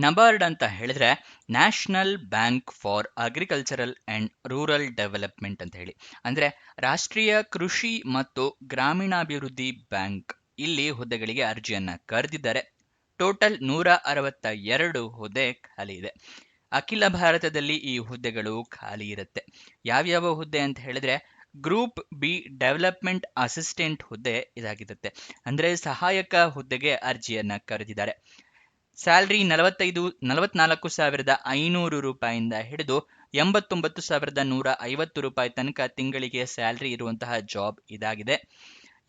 ನಬಾರ್ಡ್ ಅಂತ ಹೇಳಿದ್ರೆ national bank for agricultural and rural development ಅಂತ ಹೇಳಿ. ಅಂದ್ರೆ ರಾಷ್ಟ್ರೀಯ ಕೃಷಿ ಮತ್ತು ಗ್ರಾಮೀಣಾಭಿವೃದ್ಧಿ ಬ್ಯಾಂಕ್. ಇಲ್ಲಿ ಹುದ್ದೆಗಳಿಗೆ ಅರ್ಜಿಯನ್ನ ಕರೆದಿದ್ದಾರೆ. ಟೋಟಲ್ 162 ಹುದ್ದೆ ಖಾಲಿ ಇದೆ. ಅಖಿಲ ಭಾರತದಲ್ಲಿ ಈ ಹುದ್ದೆಗಳು ಖಾಲಿ ಇರುತ್ತೆ. ಯಾವ್ಯಾವ ಹುದ್ದೆ ಅಂತ ಹೇಳಿದ್ರೆ ಗ್ರೂಪ್ ಬಿ ಡೆವಲಪ್ಮೆಂಟ್ ಅಸಿಸ್ಟೆಂಟ್ ಹುದ್ದೆ ಇದಾಗಿರುತ್ತೆ. ಅಂದ್ರೆ ಸಹಾಯಕ ಹುದ್ದೆಗೆ ಅರ್ಜಿಯನ್ನ ಕರೆದಿದ್ದಾರೆ. ಸ್ಯಾಲ್ರಿ 44,500 ರೂಪಾಯಿಂದ ಹಿಡಿದು 89,150 ರೂಪಾಯಿ ತನಕ ತಿಂಗಳಿಗೆ ಸ್ಯಾಲ್ರಿ ಇರುವಂತಹ ಜಾಬ್ ಇದಾಗಿದೆ.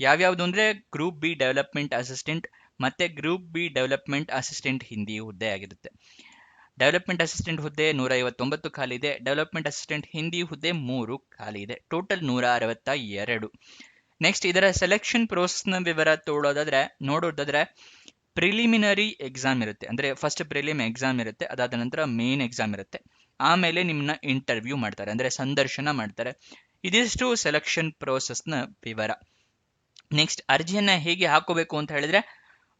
ಯಾವ್ಯಾವುದು ಅಂದ್ರೆ ಗ್ರೂಪ್ ಬಿ ಡೆವಲಪ್ಮೆಂಟ್ ಅಸಿಸ್ಟೆಂಟ್ ಮತ್ತೆ group B development assistant Hindi ಹುದ್ದೆ ಆಗಿರುತ್ತೆ. ಡೆವಲಪ್ಮೆಂಟ್ ಅಸಿಸ್ಟೆಂಟ್ ಹುದ್ದೆ 159 ಖಾಲಿ ಇದೆ. ಡೆವಲಪ್ಮೆಂಟ್ ಅಸಿಸ್ಟೆಂಟ್ ಹಿಂದಿ ಹುದ್ದೆ 3 ಖಾಲಿ ಇದೆ. ಟೋಟಲ್ 162. ನೆಕ್ಸ್ಟ್ ಇದರ ಸೆಲೆಕ್ಷನ್ ಪ್ರೋಸೆಸ್ನ ವಿವರ ನೋಡೋದಾದ್ರೆ ಪ್ರಿಲಿಮಿನರಿ ಎಕ್ಸಾಮ್ ಇರುತ್ತೆ. ಅಂದ್ರೆ ಫಸ್ಟ್ ಪ್ರಿಲಿಮ್ ಎಕ್ಸಾಮ್ ಇರುತ್ತೆ, ಅದಾದ ನಂತರ ಮೇನ್ ಎಕ್ಸಾಮ್ ಇರುತ್ತೆ, ಆಮೇಲೆ ನಿಮ್ಮನ್ನ ಇಂಟರ್ವ್ಯೂ ಮಾಡ್ತಾರೆ, ಅಂದ್ರೆ ಸಂದರ್ಶನ ಮಾಡ್ತಾರೆ. ಇದಿಷ್ಟು ಸೆಲೆಕ್ಷನ್ ಪ್ರೋಸೆಸ್ನ ವಿವರ. ನೆಕ್ಸ್ಟ್ ಅರ್ಜಿಯನ್ನ ಹೇಗೆ ಹಾಕೋಬೇಕು ಅಂತ ಹೇಳಿದ್ರೆ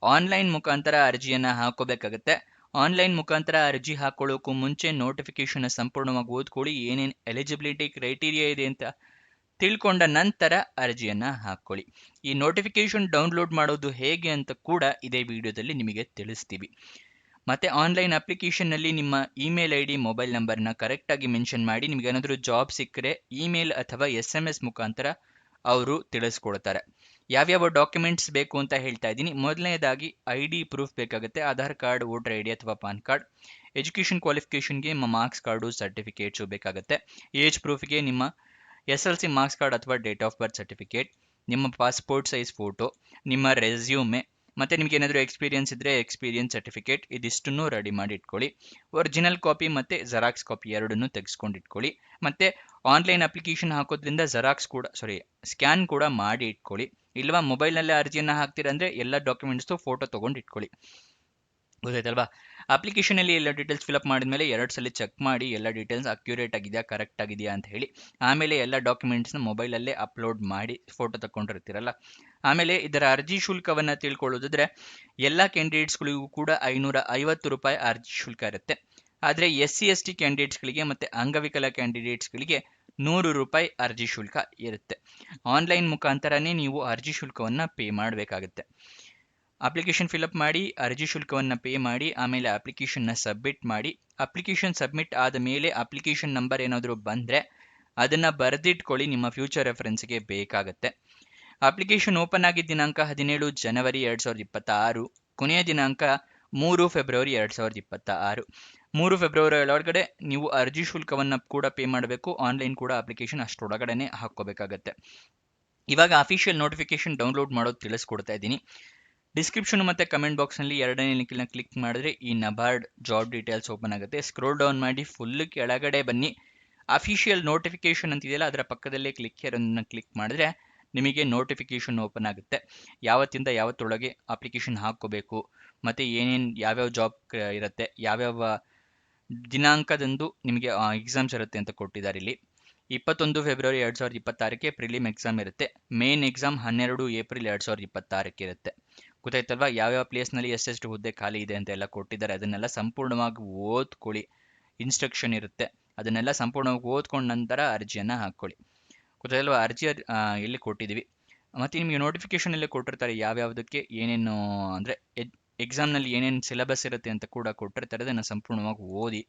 ಆನ್ಲೈನ್ ಮುಖಾಂತರ ಅರ್ಜಿಯನ್ನ ಹಾಕೋಬೇಕಾಗುತ್ತೆ. ಆನ್ಲೈನ್ ಮುಖಾಂತರ ಅರ್ಜಿ ಹಾಕೊಳ್ಳೋಕ್ಕೂ ಮುಂಚೆ ನೋಟಿಫಿಕೇಶನ್ ಸಂಪೂರ್ಣವಾಗಿ ಓದ್ಕೊಳ್ಳಿ. ಏನೇನು ಎಲಿಜಿಬಿಲಿಟಿ ಕ್ರೈಟೀರಿಯಾ ಇದೆ ಅಂತ ತಿಳ್ಕೊಂಡ ನಂತರ ಅರ್ಜಿಯನ್ನ ಹಾಕೊಳ್ಳಿ. ಈ ನೋಟಿಫಿಕೇಶನ್ ಡೌನ್ಲೋಡ್ ಮಾಡೋದು ಹೇಗೆ ಅಂತ ಕೂಡ ಇದೇ ವಿಡಿಯೋದಲ್ಲಿ ನಿಮಗೆ ತಿಳಿಸ್ತೀವಿ. ಮತ್ತೆ ಆನ್ಲೈನ್ ಅಪ್ಲಿಕೇಶನ್ ನಲ್ಲಿ ನಿಮ್ಮ ಇಮೇಲ್ ಐ ಡಿ ಮೊಬೈಲ್ ನಂಬರ್ನ ಕರೆಕ್ಟ್ ಆಗಿ ಮೆನ್ಷನ್ ಮಾಡಿ. ನಿಮ್ಗೆ ಏನಾದರೂ ಜಾಬ್ ಸಿಕ್ಕರೆ ಇಮೇಲ್ ಅಥವಾ SMS ಮುಖಾಂತರ ಅವರು ತಿಳಿಸ್ಕೊಡ್ತಾರೆ. ಯಾವ್ಯಾವ ಡಾಕ್ಯುಮೆಂಟ್ಸ್ ಬೇಕು ಅಂತ ಹೇಳ್ತಾ ಇದ್ದೀನಿ. ಮೊದಲನೇದಾಗಿ ID ಪ್ರೂಫ್ ಬೇಕಾಗುತ್ತೆ. ಆಧಾರ್ ಕಾರ್ಡ್, ವೋಟರ್ ID ಅಥವಾ ಪಾನ್ ಕಾರ್ಡ್. ಎಜುಕೇಷನ್ ಕ್ವಾಲಿಫಿಕೇಷನ್ಗೆ ನಿಮ್ಮ ಮಾರ್ಕ್ಸ್ ಕಾರ್ಡು, ಸರ್ಟಿಫಿಕೇಟ್ಸು ಬೇಕಾಗುತ್ತೆ. ಏಜ್ ಪ್ರೂಫ್ಗೆ ನಿಮ್ಮ SLC ಮಾರ್ಕ್ಸ್ ಕಾರ್ಡ್ ಅಥವಾ ಡೇಟ್ ಆಫ್ ಬರ್ತ್ ಸರ್ಟಿಫಿಕೇಟ್, ನಿಮ್ಮ ಪಾಸ್ಪೋರ್ಟ್ ಸೈಜ್ ಫೋಟೋ, ನಿಮ್ಮ ರೆಸ್ಯೂಮೆ, ಮತ್ತೆ ನಿಮ್ಗೆ ಏನಾದರೂ ಎಕ್ಸ್ಪೀರಿಯನ್ಸ್ ಇದ್ರೆ ಎಕ್ಸ್ಪೀರಿಯನ್ಸ್ ಸರ್ಟಿಫಿಕೇಟ್, ಇದಿಷ್ಟನ್ನು ರೆಡಿ ಮಾಡಿ ಇಟ್ಕೊಳ್ಳಿ. ಒರಿಜಿನಲ್ ಕಾಪಿ ಮತ್ತೆ ಜೆರಾಕ್ಸ್ ಕಾಪಿ ಎರಡನ್ನೂ ತೆಗೆಸ್ಕೊಂಡು ಇಟ್ಕೊಳ್ಳಿ. ಮತ್ತೆ ಆನ್ಲೈನ್ ಅಪ್ಲಿಕೇಶನ್ ಹಾಕೋದ್ರಿಂದ ಸ್ಕ್ಯಾನ್ ಕೂಡ ಮಾಡಿ ಇಟ್ಕೊಳ್ಳಿ. ಇಲ್ವಾ ಮೊಬೈಲ್ನಲ್ಲೇ ಅರ್ಜಿಯನ್ನ ಹಾಕ್ತೀರಾ ಅಂದ್ರೆ ಎಲ್ಲ ಡಾಕ್ಯುಮೆಂಟ್ಸ್ ಫೋಟೋ ತಗೊಂಡು ಇಟ್ಕೊಳ್ಳಿ. ಗೊತ್ತಾಯ್ತಲ್ವಾ? ಅಪ್ಲಿಕೇಶನ್ ಅಲ್ಲಿ ಎಲ್ಲ ಡೀಟೇಲ್ಸ್ ಫಿಲ್ಅಪ್ ಮಾಡಿದ್ಮೇಲೆ 2 ಸಲ ಚೆಕ್ ಮಾಡಿ ಎಲ್ಲ ಡೀಟೇಲ್ಸ್ ಅಕ್ಯುರೇಟ್ ಆಗಿದೆಯಾ, ಕರೆಕ್ಟ್ ಆಗಿದೆಯಾ ಅಂತ ಹೇಳಿ. ಆಮೇಲೆ ಎಲ್ಲ ಡಾಕ್ಯುಮೆಂಟ್ಸ್ನ ಮೊಬೈಲಲ್ಲೇ ಅಪ್ಲೋಡ್ ಮಾಡಿ ಫೋಟೋ ತಗೊಂಡಿರ್ತೀರಲ್ಲ. ಆಮೇಲೆ ಇದರ ಅರ್ಜಿ ಶುಲ್ಕವನ್ನ ತಿಳ್ಕೊಳ್ಳೋದಾದ್ರೆ ಎಲ್ಲ ಕ್ಯಾಂಡಿಡೇಟ್ಸ್ಗಳಿಗೂ ಕೂಡ 550 ರೂಪಾಯಿ ಅರ್ಜಿ ಶುಲ್ಕ ಇರುತ್ತೆ. ಆದರೆ SC/ST ಕ್ಯಾಂಡಿಡೇಟ್ಸ್ಗಳಿಗೆ ಮತ್ತೆ ಅಂಗವಿಕಲ ಕ್ಯಾಂಡಿಡೇಟ್ಸ್ಗಳಿಗೆ 100 ರೂಪಾಯಿ ಅರ್ಜಿ ಶುಲ್ಕ ಇರುತ್ತೆ. ಆನ್ಲೈನ್ ಮುಖಾಂತರನೇ ನೀವು ಅರ್ಜಿ ಶುಲ್ಕವನ್ನ ಪೇ ಮಾಡಬೇಕಾಗುತ್ತೆ. ಅಪ್ಲಿಕೇಶನ್ ಫಿಲ್ಅಪ್ ಮಾಡಿ ಅರ್ಜಿ ಶುಲ್ಕವನ್ನು ಪೇ ಮಾಡಿ ಆಮೇಲೆ ಅಪ್ಲಿಕೇಶನ್ನ ಸಬ್ಮಿಟ್ ಮಾಡಿ. ಅಪ್ಲಿಕೇಶನ್ ಸಬ್ಮಿಟ್ ಆದ ಮೇಲೆ ಅಪ್ಲಿಕೇಶನ್ ನಂಬರ್ ಏನಾದರೂ ಬಂದರೆ ಅದನ್ನು ಬರೆದಿಟ್ಕೊಳ್ಳಿ, ನಿಮ್ಮ ಫ್ಯೂಚರ್ ರೆಫರೆನ್ಸ್ಗೆ ಬೇಕಾಗುತ್ತೆ. ಅಪ್ಲಿಕೇಶನ್ ಓಪನ್ ಆಗಿದ್ದ ದಿನಾಂಕ 17 ಜನವರಿ 2026, ಕೊನೆಯ ದಿನಾಂಕ 3 ಫೆಬ್ರವರಿ 2026. 3 ಫೆಬ್ರವರಿ ಒಳಗಡೆ ನೀವು ಅರ್ಜಿ ಶುಲ್ಕವನ್ನು ಕೂಡ ಪೇ ಮಾಡಬೇಕು. ಆನ್ಲೈನ್ ಕೂಡ ಅಪ್ಲಿಕೇಶನ್ ಅಷ್ಟರೊಳಗಡೆ ಹಾಕ್ಕೋಬೇಕಾಗತ್ತೆ. ಇವಾಗ ಅಫಿಷಿಯಲ್ ನೋಟಿಫಿಕೇಶನ್ ಡೌನ್ಲೋಡ್ ಮಾಡೋದು ತಿಳಿಸ್ಕೊಡ್ತಾ ಇದ್ದೀನಿ. ಡಿಸ್ಕ್ರಿಪ್ಷನ್ ಮತ್ತೆ ಕಮೆಂಟ್ ಬಾಕ್ಸ್ನಲ್ಲಿ 2ನೇ ಲಿಂಕ್ನ ಕ್ಲಿಕ್ ಮಾಡಿದ್ರೆ ಈ ನಬಾರ್ಡ್ ಜಾಬ್ ಡೀಟೇಲ್ಸ್ ಓಪನ್ ಆಗುತ್ತೆ. ಸ್ಕ್ರೋಲ್ ಡೌನ್ ಮಾಡಿ ಫುಲ್ ಕೆಳಗಡೆ ಬನ್ನಿ. ಅಫಿಷಿಯಲ್ ನೋಟಿಫಿಕೇಶನ್ ಅಂತಿದೆಯಲ್ಲ ಅದರ ಪಕ್ಕದಲ್ಲೇ ಕ್ಲಿಕ್ ಅನ್ನು ಕ್ಲಿಕ್ ಮಾಡಿದ್ರೆ ನಿಮಗೆ ನೋಟಿಫಿಕೇಶನ್ ಓಪನ್ ಆಗುತ್ತೆ. ಯಾವತ್ತಿಂದ ಯಾವತ್ತೊಳಗೆ ಅಪ್ಲಿಕೇಶನ್ ಹಾಕ್ಕೋಬೇಕು, ಮತ್ತು ಯಾವ್ಯಾವ ಜಾಬ್ ಇರುತ್ತೆ, ಯಾವ್ಯಾವ ದಿನಾಂಕದಂದು ನಿಮಗೆ ಎಕ್ಸಾಮ್ಸ್ ಇರುತ್ತೆ ಅಂತ ಕೊಟ್ಟಿದ್ದಾರೆ ಇಲ್ಲಿ. 21 ಫೆಬ್ರವರಿ 2026ಕ್ಕೆ ಪ್ರಿಲಿಮ್ ಎಕ್ಸಾಮ್ ಇರುತ್ತೆ. ಮೇನ್ ಎಕ್ಸಾಮ್ 12 ಏಪ್ರಿಲ್ 2026ಕ್ಕೆ ಇರುತ್ತೆ. ಗೊತ್ತಾಯ್ತಲ್ವಾ? ಯಾವ್ಯಾವ ಪ್ಲೇಸ್ನಲ್ಲಿ ಎಷ್ಟೆಷ್ಟು ಹುದ್ದೆ ಖಾಲಿ ಇದೆ ಅಂತ ಎಲ್ಲ ಕೊಟ್ಟಿದ್ದಾರೆ. ಅದನ್ನೆಲ್ಲ ಸಂಪೂರ್ಣವಾಗಿ ಓದ್ಕೊಳ್ಳಿ. ಇನ್ಸ್ಟ್ರಕ್ಷನ್ ಇರುತ್ತೆ, ಅದನ್ನೆಲ್ಲ ಸಂಪೂರ್ಣವಾಗಿ ಓದ್ಕೊಂಡ ನಂತರ ಅರ್ಜಿಯನ್ನು ಹಾಕ್ಕೊಳ್ಳಿ. ಗೊತ್ತಾಯ್ತಲ್ವಾ? ಅರ್ಜಿ ಎಲ್ಲಿ ಕೊಟ್ಟಿದ್ದೀವಿ, ಮತ್ತು ನಿಮಗೆ ನೋಟಿಫಿಕೇಶನಲ್ಲಿ ಕೊಟ್ಟಿರ್ತಾರೆ ಯಾವ್ಯಾವುದಕ್ಕೆ ಏನೇನು, ಅಂದರೆ ಎಕ್ಸಾಮ್ನಲ್ಲಿ ಏನೇನು ಸಿಲೆಬಸ್ ಇರುತ್ತೆ ಅಂತ ಕೂಡ ಕೊಟ್ಟಿರ್ತಾರೆ. ಅದನ್ನು ಸಂಪೂರ್ಣವಾಗಿ ಓದಿ.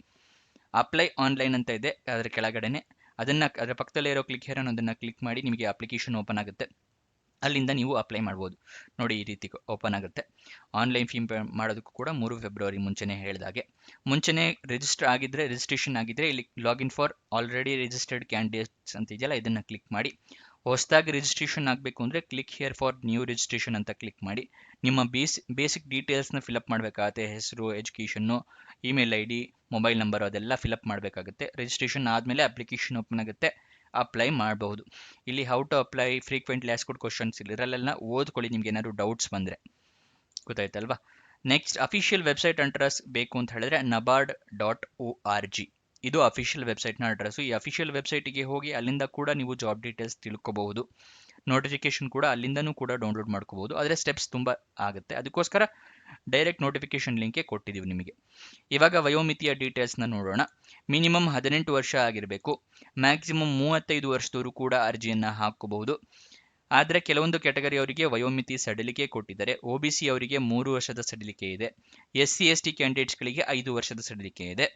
ಅಪ್ಲೈ ಆನ್ಲೈನ್ ಅಂತ ಇದೆ ಅದರ ಕೆಳಗಡೆನೆ, ಅದರ ಪಕ್ಕದಲ್ಲೇ ಇರೋ ಕ್ಲಿಕ್ ಹೇರ್ ಅನ್ನೋದನ್ನು ಕ್ಲಿಕ್ ಮಾಡಿ ನಿಮಗೆ ಅಪ್ಲಿಕೇಶನ್ ಓಪನ್ ಆಗುತ್ತೆ. ಅಲ್ಲಿಂದ ನೀವು ಅಪ್ಲೈ ಮಾಡ್ಬೋದು. ನೋಡಿ ಈ ರೀತಿ ಓಪನ್ ಆಗುತ್ತೆ. ಆನ್ಲೈನ್ ಫೀಮ್ ಪೇ ಮಾಡೋದಕ್ಕೂ ಕೂಡ 3 ಫೆಬ್ರವರಿ ಮುಂಚೆನೇ ಹೇಳಿದಾಗೆ. ಮುಂಚೆನೇ ರಿಜಿಸ್ಟ್ರೇಷನ್ ಆಗಿದ್ರೆ ಇಲ್ಲಿ login for already registered candidates ಅಂತ ಇದೆಯಲ್ಲ, ಇದನ್ನು ಕ್ಲಿಕ್ ಮಾಡಿ. ಹೊಸದಾಗಿ ರಿಜಿಸ್ಟ್ರೇಷನ್ ಆಗಬೇಕು ಅಂದರೆ click here for new registration ಅಂತ ಕ್ಲಿಕ್ ಮಾಡಿ. ನಿಮ್ಮ ಬೇಸಿಕ್ ಡೀಟೇಲ್ಸ್ನ ಫಿಲಪ್ ಮಾಡಬೇಕಾಗುತ್ತೆ. ಹೆಸರು, education, email ID, mobile number ಅದೆಲ್ಲ ಫಿಲಪ್ ಮಾಡಬೇಕಾಗುತ್ತೆ. ರಿಜಿಸ್ಟ್ರೇಷನ್ ಆದಮೇಲೆ ಅಪ್ಲಿಕೇಶನ್ ಓಪನ್ ಆಗುತ್ತೆ, ಅಪ್ಲೈ ಮಾಡಬಹುದು. ಇಲ್ಲಿ how to apply, frequently asked questions ಇದರಲ್ಲೆಲ್ಲ ಓದ್ಕೊಳ್ಳಿ ನಿಮ್ಗೆ ಏನಾದ್ರು ಡೌಟ್ಸ್ ಬಂದರೆ. ಗೊತ್ತಾಯ್ತಲ್ವಾ? ನೆಕ್ಸ್ಟ್ ಅಫಿಷಿಯಲ್ ವೆಬ್ಸೈಟ್ ಅಡ್ರೆಸ್ ಬೇಕು ಅಂತ ಹೇಳಿದ್ರೆ nabard.org, ಇದು ಅಫಿಷಿಯಲ್ ವೆಬ್ಸೈಟ್ನ ಅಡ್ರೆಸ್ಸು. ಈ ಅಫಿಷಿಯಲ್ ವೆಬ್ಸೈಟಿಗೆ ಹೋಗಿ ಅಲ್ಲಿಂದ ಕೂಡ ನೀವು ಜಾಬ್ ಡೀಟೇಲ್ಸ್ ತಿಳ್ಕೊಬಹುದು. ನೋಟಿಫಿಕೇಶನ್ ಕೂಡ ಅಲ್ಲಿಂದನೂ ಕೂಡ ಡೌನ್ಲೋಡ್ ಮಾಡ್ಕೋಬಹುದು. ಆದರೆ ಸ್ಟೆಪ್ಸ್ ತುಂಬ ಆಗುತ್ತೆ. ಅದಕ್ಕೋಸ್ಕರ ಡೈರೆಕ್ಟ್ ನೋಟಿಫಿಕೇಶನ್ ಲಿಂಕ್ಗೆ ಕೊಟ್ಟಿದ್ದೀವಿ ನಿಮಗೆ. ಇವಾಗ ವಯೋಮಿತಿಯ ಡೀಟೇಲ್ಸ್ನ ನೋಡೋಣ. ಮಿನಿಮಮ್ 18 ವರ್ಷ ಆಗಿರಬೇಕು. ಮ್ಯಾಕ್ಸಿಮಮ್ 35 ವರ್ಷದವರು ಕೂಡ ಅರ್ಜಿಯನ್ನು ಹಾಕಬಹುದು. ಆದರೆ ಕೆಲವೊಂದು ಕ್ಯಾಟಗರಿ ಅವರಿಗೆ ವಯೋಮಿತಿ ಸಡಿಲಿಕೆ ಕೊಟ್ಟಿದ್ದಾರೆ. OBC ಅವರಿಗೆ 3 ವರ್ಷದ ಸಡಿಲಿಕೆ ಇದೆ. SC/ST ಕ್ಯಾಂಡಿಡೇಟ್ಸ್ಗಳಿಗೆ 5 ವರ್ಷದ ಸಡಿಲಿಕೆ ಇದೆ.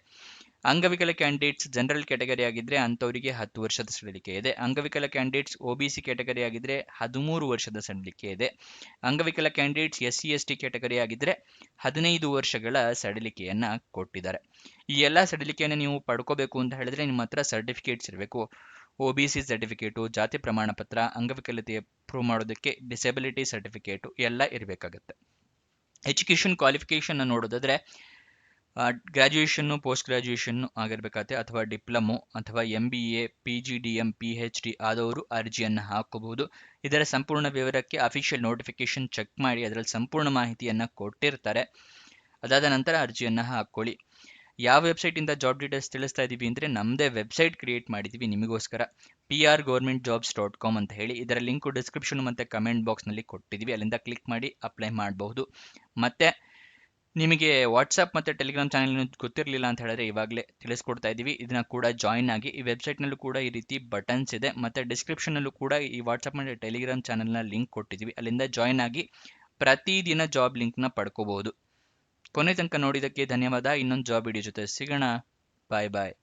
ಅಂಗವಿಕಲ ಕ್ಯಾಂಡಿಡೇಟ್ಸ್ ಜನರಲ್ ಕ್ಯಾಟಗರಿ ಆಗಿದ್ರೆ ಅಂಥವರಿಗೆ 10 ವರ್ಷದ ಸಡಿಲಿಕೆ ಇದೆ. ಅಂಗವಿಕಲ ಕ್ಯಾಂಡಿಡೇಟ್ಸ್ OBC ಕ್ಯಾಟಗರಿ ಆಗಿದ್ರೆ 13 ವರ್ಷದ ಸಡಿಲಿಕೆ ಇದೆ. ಅಂಗವಿಕಲ ಕ್ಯಾಂಡಿಡೇಟ್ಸ್ SC/ST ಕ್ಯಾಟಗರಿ ಆಗಿದ್ರೆ 15 ವರ್ಷಗಳ ಸಡಿಲಿಕೆಯನ್ನ ಕೊಟ್ಟಿದ್ದಾರೆ. ಈ ಎಲ್ಲ ಸಡಿಲಿಕೆಯನ್ನು ನೀವು ಪಡ್ಕೋಬೇಕು ಅಂತ ಹೇಳಿದ್ರೆ ನಿಮ್ಮ ಹತ್ರ ಸರ್ಟಿಫಿಕೇಟ್ಸ್ ಇರಬೇಕು. OBC ಸರ್ಟಿಫಿಕೇಟು, ಜಾತಿ ಪ್ರಮಾಣ ಪತ್ರ, ಅಂಗವಿಕಲತೆ ಪ್ರೂವ್ ಮಾಡೋದಕ್ಕೆ ಡಿಸೆಬಿಲಿಟಿ ಸರ್ಟಿಫಿಕೇಟು ಎಲ್ಲ ಇರಬೇಕಾಗತ್ತೆ. ಎಜುಕೇಷನ್ ಕ್ವಾಲಿಫಿಕೇಷನ್ ನೋಡೋದಾದ್ರೆ ಗ್ರಾಜ್ಯುಯೇಷನ್ನು, ಪೋಸ್ಟ್ ಗ್ರಾಜ್ಯುಯೇಷನ್ನು ಆಗಿರಬೇಕಾಗತ್ತೆ, ಅಥವಾ ಡಿಪ್ಲೊಮೊ ಅಥವಾ MBA, PGDM, PhD ಆದವರು ಅರ್ಜಿಯನ್ನು ಹಾಕಬಹುದು. ಇದರ ಸಂಪೂರ್ಣ ವಿವರಕ್ಕೆ ಅಫಿಷಿಯಲ್ ನೋಟಿಫಿಕೇಶನ್ ಚೆಕ್ ಮಾಡಿ, ಅದರಲ್ಲಿ ಸಂಪೂರ್ಣ ಮಾಹಿತಿಯನ್ನು ಕೊಟ್ಟಿರ್ತಾರೆ. ಅದಾದ ನಂತರ ಅರ್ಜಿಯನ್ನು ಹಾಕ್ಕೊಳ್ಳಿ. ಯಾವ ವೆಬ್ಸೈಟಿಂದ ಜಾಬ್ ಡೀಟೇಲ್ಸ್ ತಿಳಿಸ್ತಾ ಇದ್ದೀವಿ ಅಂದರೆ ನಮ್ಮದೇ ವೆಬ್ಸೈಟ್ ಕ್ರಿಯೇಟ್ ಮಾಡಿದ್ದೀವಿ ನಿಮಗೋಸ್ಕರ, prgovernmentjobs.com ಅಂತ ಹೇಳಿ. ಇದರ ಲಿಂಕು ಡಿಸ್ಕ್ರಿಪ್ಷನ್ ಮತ್ತು ಕಮೆಂಟ್ ಬಾಕ್ಸ್ನಲ್ಲಿ ಕೊಟ್ಟಿದ್ದೀವಿ, ಅಲ್ಲಿಂದ ಕ್ಲಿಕ್ ಮಾಡಿ ಅಪ್ಲೈ ಮಾಡಬಹುದು. ಮತ್ತು ನಿಮಗೆ ವಾಟ್ಸಪ್ ಮತ್ತು ಟೆಲಿಗ್ರಾಮ್ ಚಾನಲ್ ಗೊತ್ತಿರಲಿಲ್ಲ ಅಂತ ಹೇಳಿದ್ರೆ ಇವಾಗಲೇ ತಿಳಿಸ್ಕೊಡ್ತಾ ಇದ್ದೀವಿ, ಇದನ್ನ ಕೂಡ ಜಾಯಿನ್ ಆಗಿ. ಈ ವೆಬ್ಸೈಟ್ನಲ್ಲೂ ಕೂಡ ಈ ರೀತಿ ಬಟನ್ಸ್ ಇದೆ, ಮತ್ತು ಡಿಸ್ಕ್ರಿಪ್ಷನಲ್ಲೂ ಕೂಡ ಈ ವಾಟ್ಸಪ್ ಮತ್ತು ಟೆಲಿಗ್ರಾಮ್ ಚಾನಲ್ನ ಲಿಂಕ್ ಕೊಟ್ಟಿದ್ದೀವಿ, ಅಲ್ಲಿಂದ ಜಾಯಿನ್ ಆಗಿ ಪ್ರತಿದಿನ ಜಾಬ್ ಲಿಂಕ್ನ ಪಡ್ಕೋಬಹುದು. ಕೊನೆ ತನಕ ನೋಡಿದ್ದಕ್ಕೆ ಧನ್ಯವಾದ. ಇನ್ನೊಂದು ಜಾಬ್ ವಿಡಿಯೋ ಜೊತೆ ಸಿಗೋಣ. ಬಾಯ್ ಬಾಯ್.